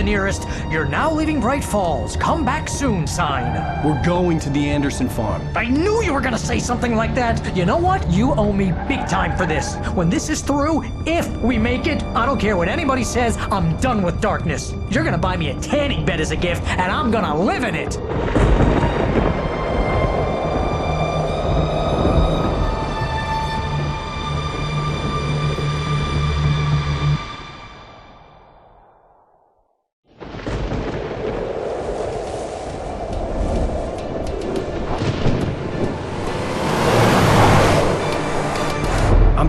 nearest "You're now leaving Bright Falls. Come back soon" sign. We're going to the Anderson farm. I knew you were gonna say something like that. You know what? You owe me big time for this. When this is through, if we make it, I don't care what anybody says, I'm done with darkness. You're gonna buy me a tanning bed as a gift, and I'm gonna live in it.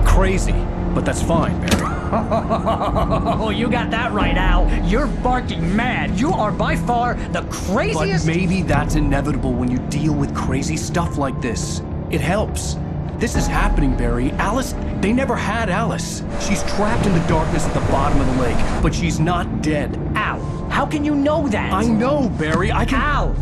Crazy, but that's fine, Barry. Oh, you got that right, Al. You're barking mad. You are by far the craziest... But maybe that's inevitable when you deal with crazy stuff like this. It helps. This is happening, Barry. Alice, they never had Alice. She's trapped in the darkness at the bottom of the lake, but she's not dead. Al, how can you know that? I know, Barry. I can... Al,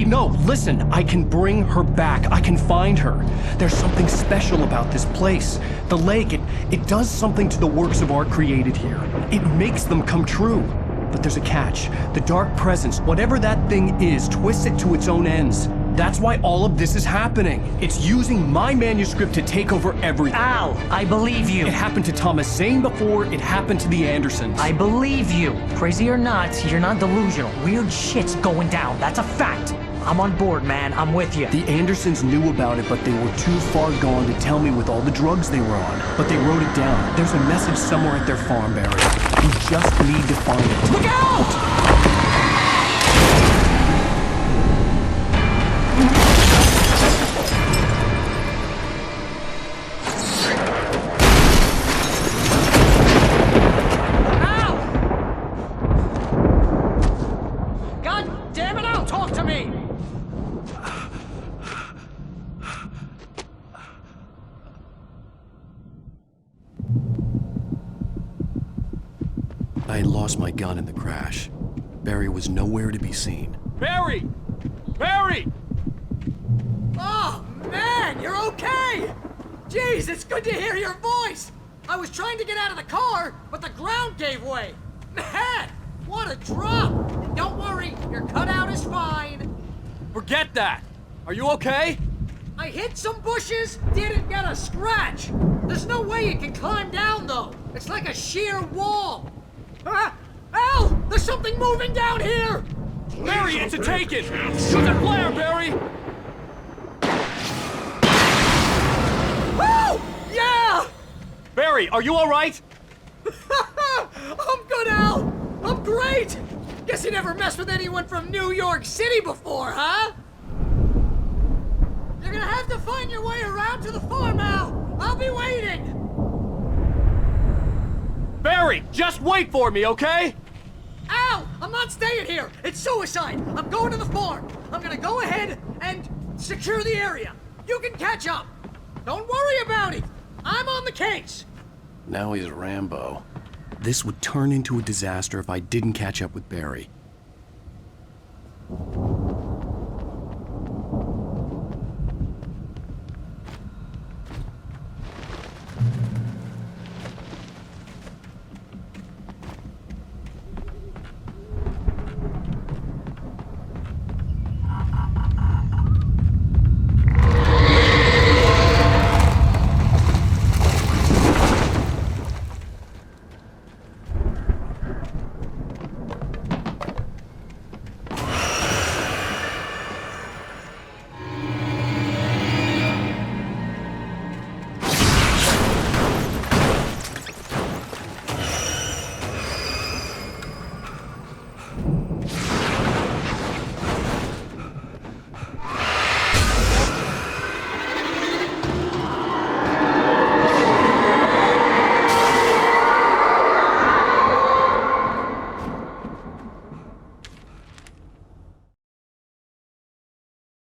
No, listen. I can bring her back. I can find her. There's something special about this place. The lake, it does something to the works of art created here. It makes them come true. But there's a catch. The dark presence, whatever that thing is, twists it to its own ends. That's why all of this is happening. It's using my manuscript to take over everything. Al, I believe you. It happened to Thomas Zane before it happened to the Andersons. I believe you. Crazy or not, you're not delusional. Weird shit's going down. That's a fact. I'm on board, man. I'm with you. The Andersons knew about it, but they were too far gone to tell me with all the drugs they were on. But they wrote it down. There's a message somewhere at their farm, Barry. We just need to find it. Look out! I had lost my gun in the crash. Barry was nowhere to be seen. Barry! Barry! Oh, man, you're okay! Jeez, it's good to hear your voice! I was trying to get out of the car, but the ground gave way! Man, what a drop! And don't worry, your cutout is fine. Forget that! Are you okay? I hit some bushes, didn't get a scratch! There's no way you can climb down, though! It's like a sheer wall! Al! There's something moving down here! Barry, it's a taken! Shoot the flare, Barry! Woo! Yeah! Barry, are you alright? I'm good, Al! I'm great! Guess you never messed with anyone from New York City before, huh? You're gonna have to find your way around to the farm, Al! I'll be waiting! Barry, just wait for me, okay? Al! I'm not staying here! It's suicide! I'm going to the farm! I'm gonna go ahead and secure the area! You can catch up! Don't worry about it! I'm on the case! Now he's Rambo. This would turn into a disaster if I didn't catch up with Barry.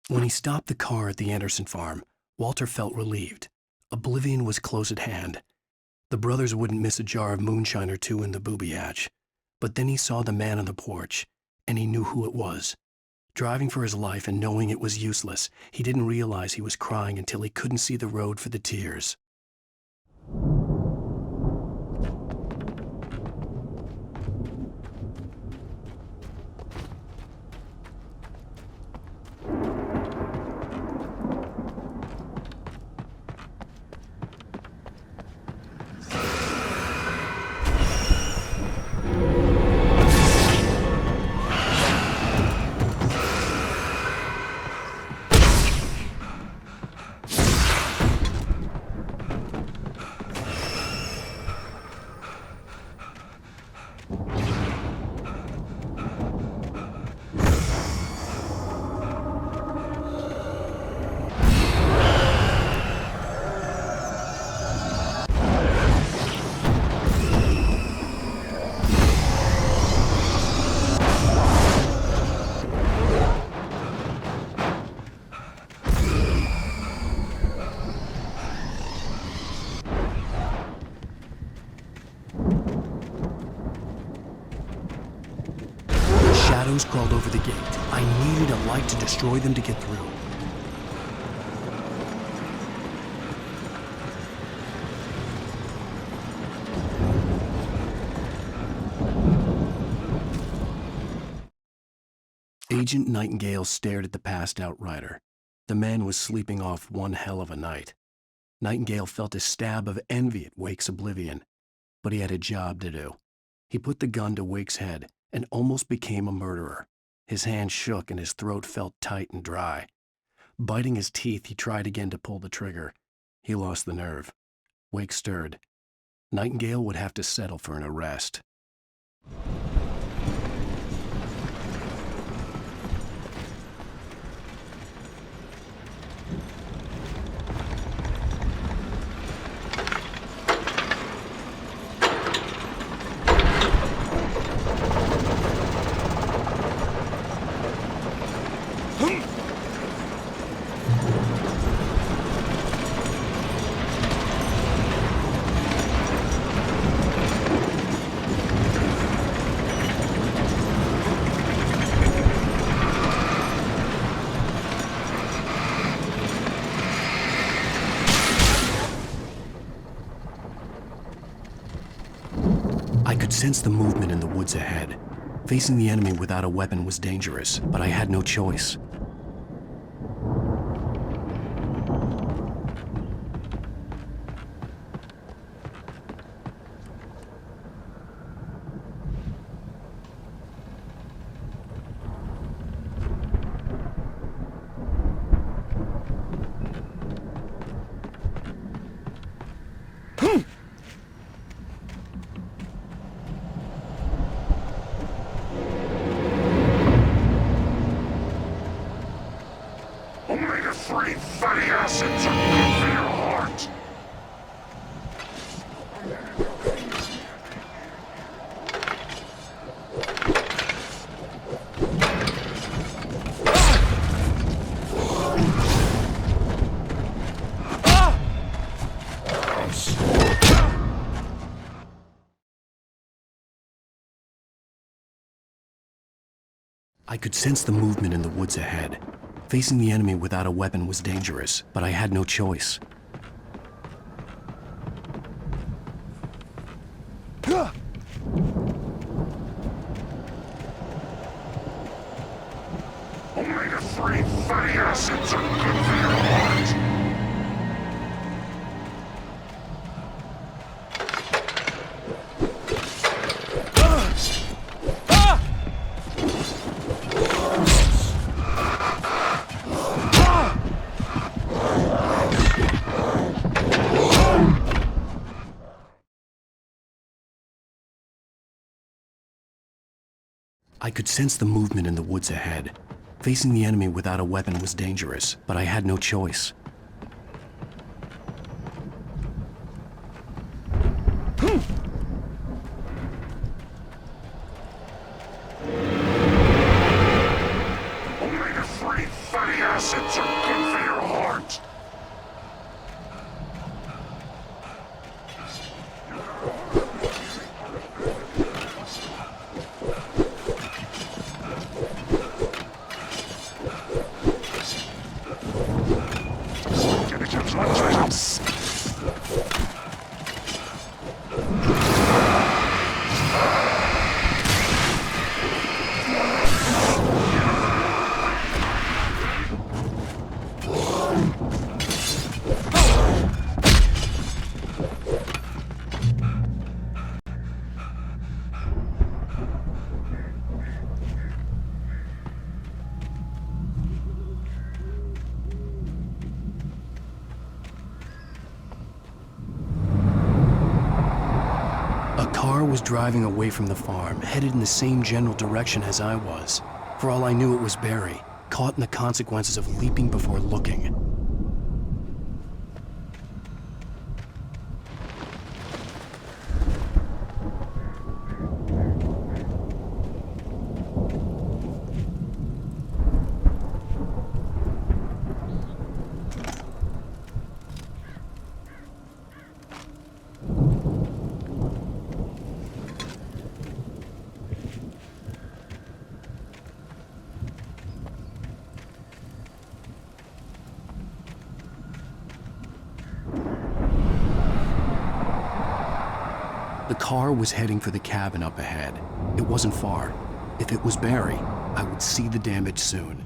When he stopped the car at the Anderson farm, Walter felt relieved. Oblivion was close at hand. The brothers wouldn't miss a jar of moonshine or two in the booby hatch. But then he saw the man on the porch, and he knew who it was. Driving for his life and knowing it was useless, he didn't realize he was crying until he couldn't see the road for the tears. drones crawled over the gate. I needed a light to destroy them to get through. Agent Nightingale stared at the passed-out rider. The man was sleeping off one hell of a night. Nightingale felt a stab of envy at Wake's oblivion, but he had a job to do. He put the gun to Wake's head and almost became a murderer. His hand shook and his throat felt tight and dry. Biting his teeth, he tried again to pull the trigger. He lost the nerve. Wake stirred. Nightingale would have to settle for an arrest. I could sense the movement in the woods ahead. Facing the enemy without a weapon was dangerous, but I had no choice. Omega-3 fatty acids are good for your heart. I could sense the movement in the woods ahead. Facing the enemy without a weapon was dangerous, but I had no choice. Omega-3 fatty acids are good for your heart. I could sense the movement in the woods ahead. Facing the enemy without a weapon was dangerous, but I had no choice. Omega-3 fatty acids are good for your heart. Was driving away from the farm, headed in the same general direction as I was. For all I knew, it was Barry, caught in the consequences of leaping before looking. The car was heading for the cabin up ahead. It wasn't far. If it was Barry, I would see the damage soon.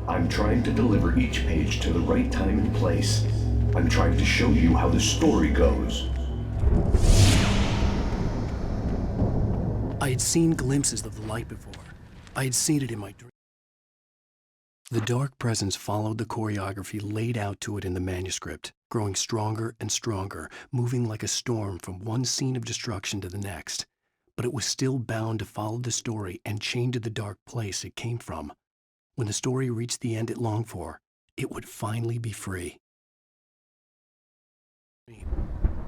I'm trying to deliver each page to the right time and place. I'm trying to show you how the story goes. I had seen glimpses of the light before. I had seen it in my dream. The dark presence followed the choreography laid out to it in the manuscript, growing stronger and stronger, moving like a storm from one scene of destruction to the next. But it was still bound to follow the story and chained to the dark place it came from. When the story reached the end it longed for, it would finally be free.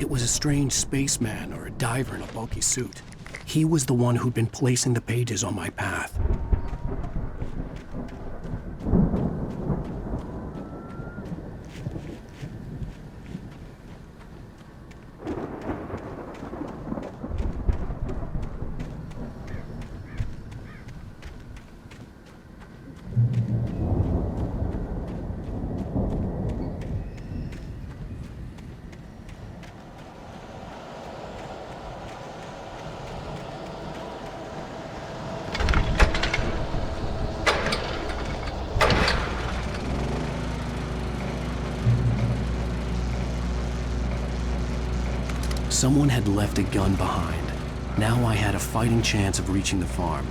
It was a strange spaceman or a diver in a bulky suit. He was the one who'd been placing the pages on my path. Someone had left a gun behind. Now I had a fighting chance of reaching the farm.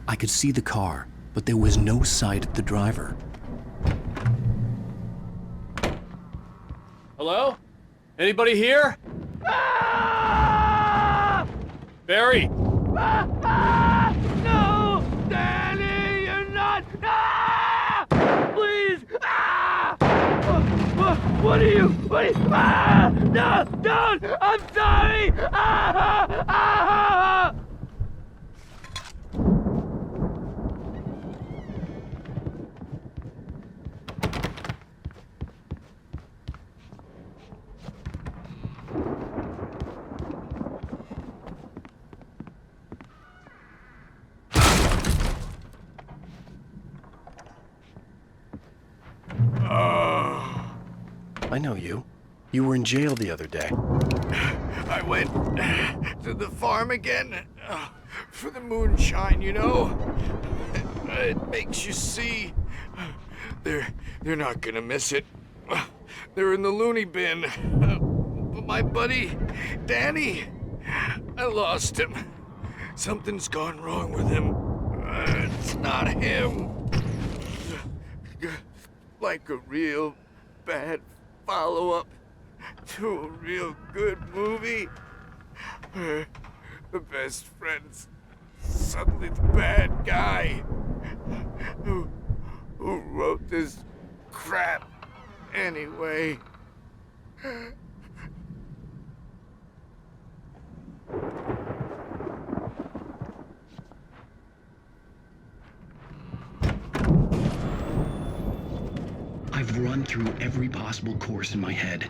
I could see the car, but there was no sight of the driver. Hello? Anybody here? Barry! No! Danny, you're not! Please! What are you? No! Don't! I'm sorry! I know you. You were in jail the other day. I went to the farm again for the moonshine, you know? It makes you see. They're not gonna miss it. They're in the loony bin. But my buddy, Danny, I lost him. Something's gone wrong with him. It's not him. Like a real bad follow-up to a real good movie. Where the best friend's suddenly the bad guy. Who wrote this crap anyway? I've run through every possible course in my head.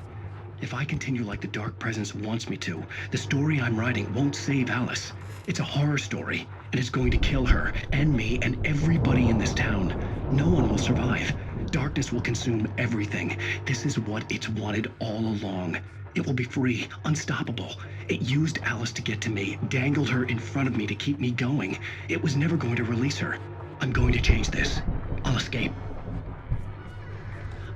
If I continue like the Dark Presence wants me to, the story I'm writing won't save Alice. It's a horror story, and it's going to kill her, and me, and everybody in this town. No one will survive. Darkness will consume everything. This is what it's wanted all along. It will be free, unstoppable. It used Alice to get to me, dangled her in front of me to keep me going. It was never going to release her. I'm going to change this. I'll escape.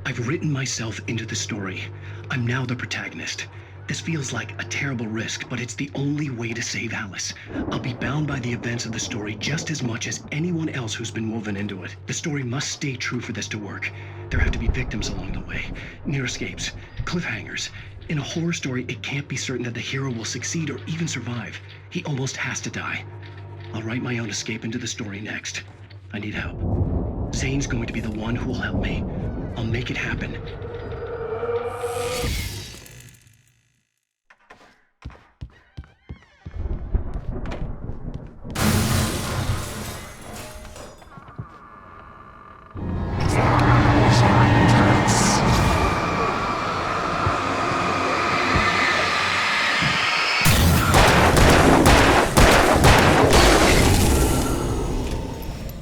I've written myself into the story. I'm now the protagonist. This feels like a terrible risk, but it's the only way to save Alice. I'll be bound by the events of the story just as much as anyone else who's been woven into it. The story must stay true for this to work. There have to be victims along the way, near escapes, cliffhangers. In a horror story, it can't be certain that the hero will succeed or even survive. He almost has to die. I'll write my own escape into the story next. I need help. Zane's going to be the one who will help me. I'll make it happen.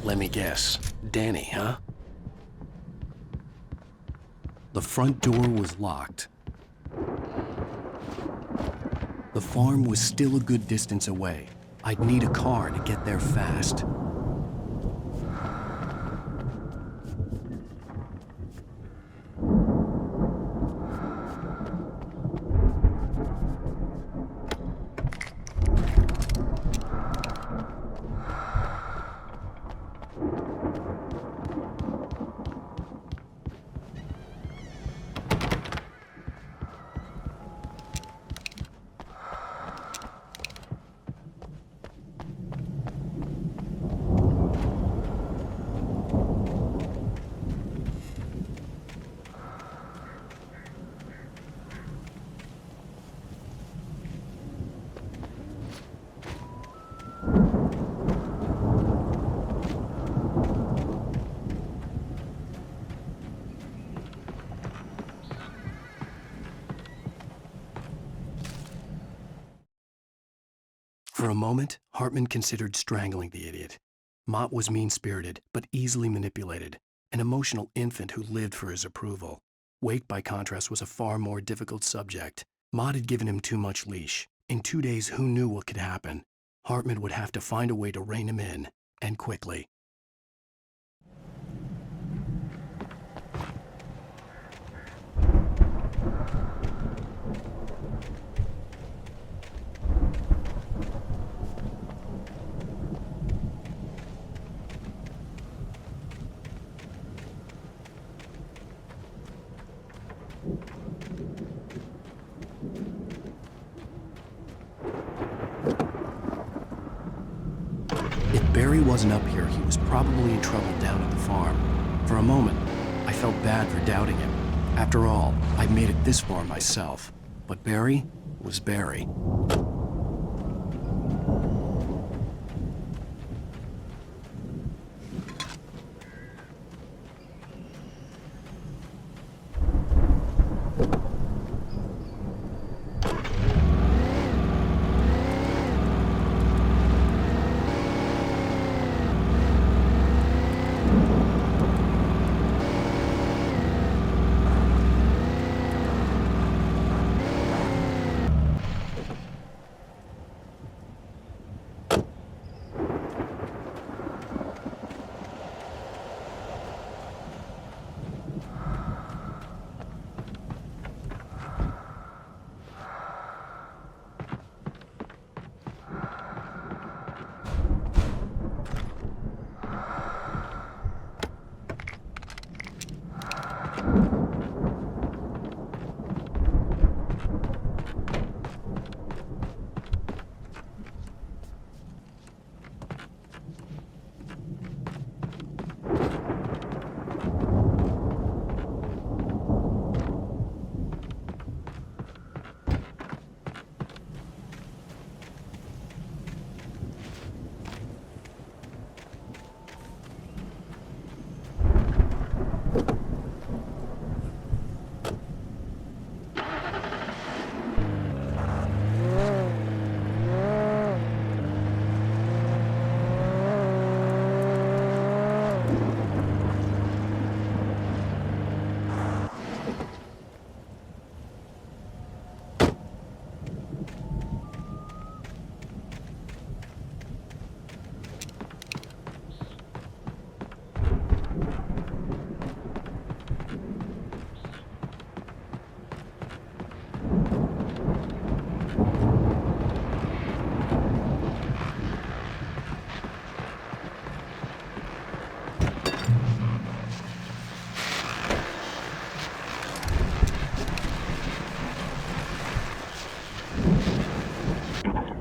Let me guess. Danny, huh? The front door was locked. The farm was still a good distance away. I'd need a car to get there fast. For a moment, Hartman considered strangling the idiot. Mott was mean-spirited, but easily manipulated, an emotional infant who lived for his approval. Wake, by contrast, was a far more difficult subject. Mott had given him too much leash. In 2 days, who knew what could happen? Hartman would have to find a way to rein him in, and quickly. If Barry wasn't up here, he was probably in trouble down at the farm. For a moment, I felt bad for doubting him. After all, I'd made it this far myself. But Barry was Barry.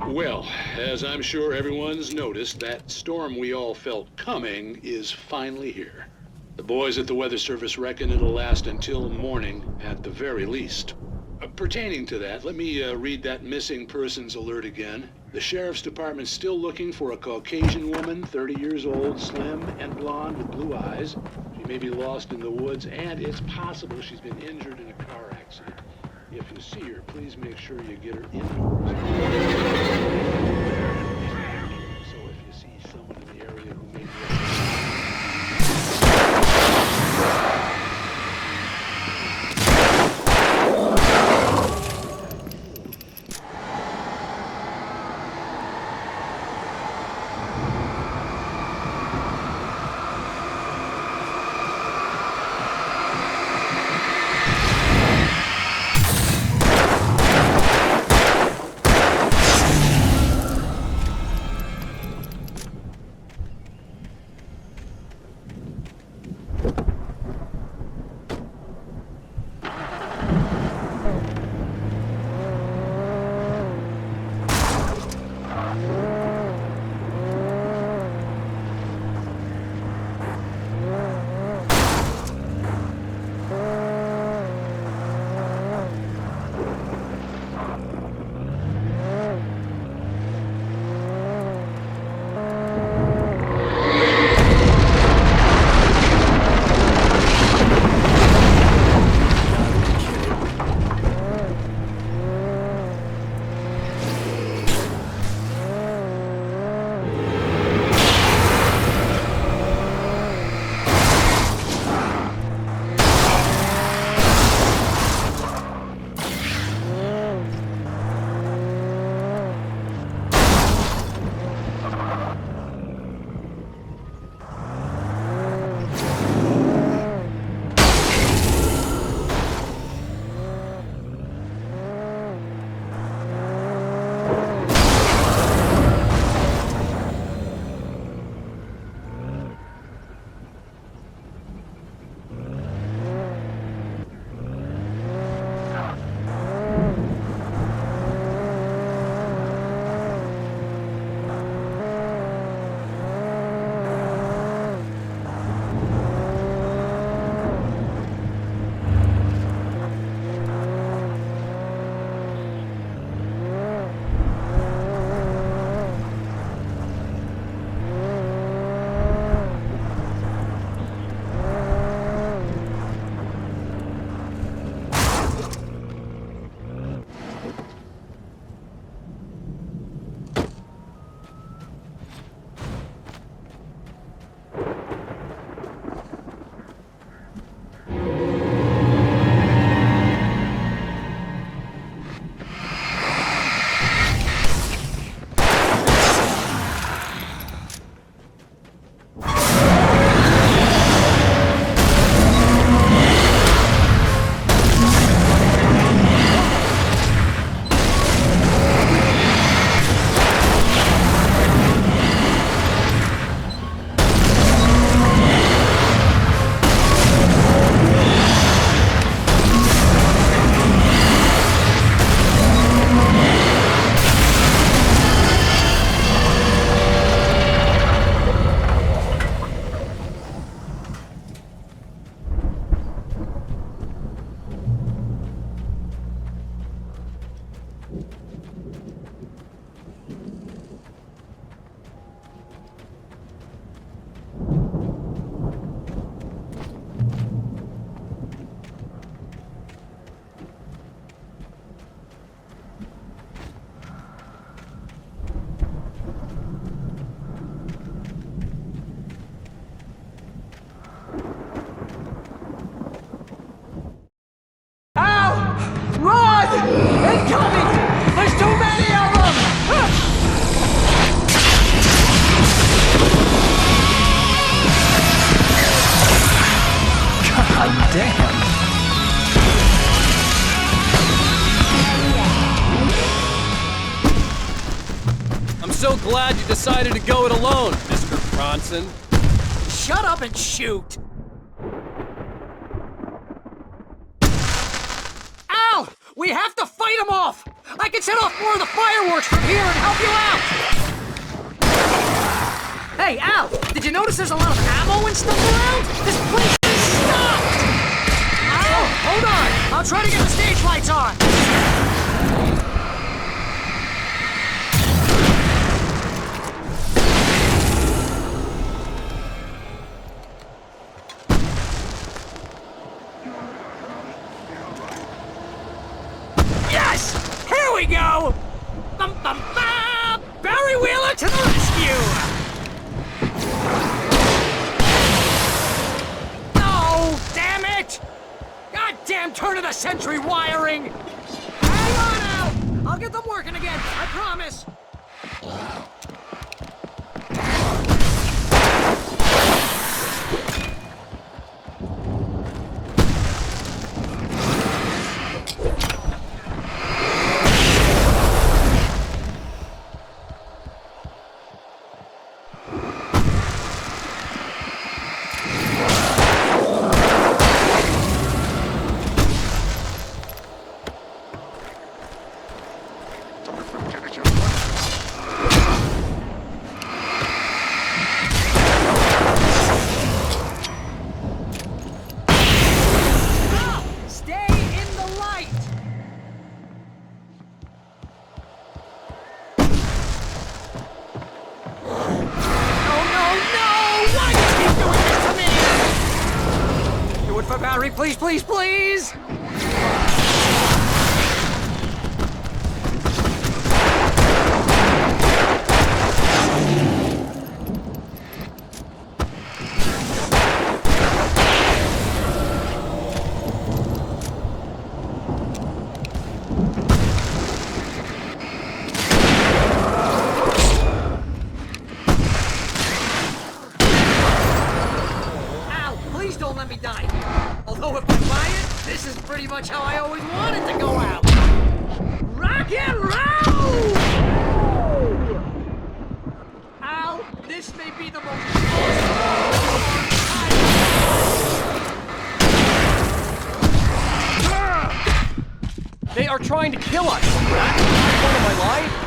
Well, as I'm sure everyone's noticed, that storm we all felt coming is finally here. The boys at the Weather Service reckon it'll last until morning at the very least. Pertaining to that, let me read that missing persons alert again. The Sheriff's Department's still looking for a Caucasian woman, 30 years old, slim and blonde with blue eyes. She may be lost in the woods, and it's possible she's been injured in a car accident. If you see her, please make sure you get her indoors. So if you see someone in the area who may be... so glad you decided to go it alone, Mr. Bronson. Shut up and shoot! Al! We have to fight him off! I can set off more of the fireworks from here and help you out! Hey, Al, did you notice there's a lot of ammo and stuff around? This place is stopped! Al, hold on! I'll try to get the stage lights on! Yes! Here we go! Bum, bum, bum! Barry Wheeler to the rescue! No! Damn it! Goddamn turn of the century wiring! Hang on out! I'll get them working again, I promise! Barry, please, please, please! Al, please don't let me die here. Although if I buy it, this is pretty much how I always wanted to go out. Rock and roll! Al, this may be the most They are trying to kill us! What am I lying?